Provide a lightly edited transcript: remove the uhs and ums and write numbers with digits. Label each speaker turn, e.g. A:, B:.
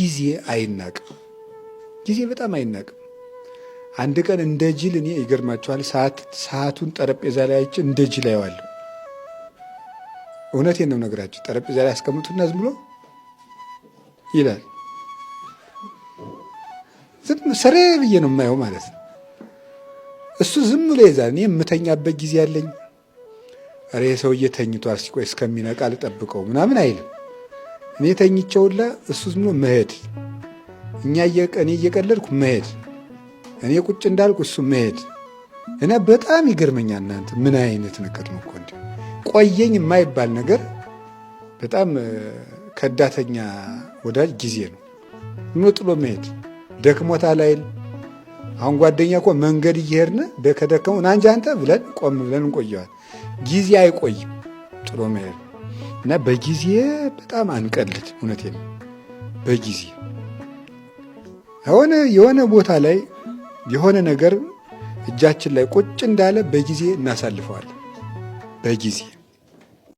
A: ጊዜ አይናቅም። ጊዜ በጣም አይናቅም። አንድ ቀን እንደ ጅል እኔ ይገርማችኋል፣ ሰዓቱን ጠረጴዛ ላይ አይቼ እንደ ጅል አየዋለሁ። እውነቴን ነው ነገራችሁ። ጠረጴዛ ላይ አስቀምጡና ዝም ብሎ ይላል። ዝም ሰሬ ብዬ ነው የማየው ማለት ነው። እሱ ዝም ብሎ ይዛል። እኔ የምተኛበት ጊዜ አለኝ። ኧረ ሰውዬ ተኝቷል፣ ሲቆይ እስከሚነቃ ልጠብቀው ምናምን አይልም። እኔ ተኝቼውላ እሱ ዝም ብሎ መሄድ፣ እኔ እየቀለድኩ መሄድ፣ እኔ ቁጭ እንዳልኩ እሱ መሄድ እና በጣም ይገርመኛል። እናንተ ምን አይነት ነገር ነው እኮ እንዴ! ቆየኝ የማይባል ነገር። በጣም ከዳተኛ ወዳጅ ጊዜ ነው። ምን ጥሎ መሄድ ደክሞታል አይል። አሁን ጓደኛ እኮ መንገድ እየሄድን ከደከሙ ና እንጂ አንተ ብለን ቆም ብለን እንቆየዋል። ጊዜ አይቆይም፣ ጥሎ መሄድ እና በጊዜ በጣም አንቀልድ። እውነቴን ነው። በጊዜ የሆነ ቦታ ላይ የሆነ ነገር እጃችን ላይ ቁጭ እንዳለ በጊዜ እናሳልፈዋለን። በጊዜ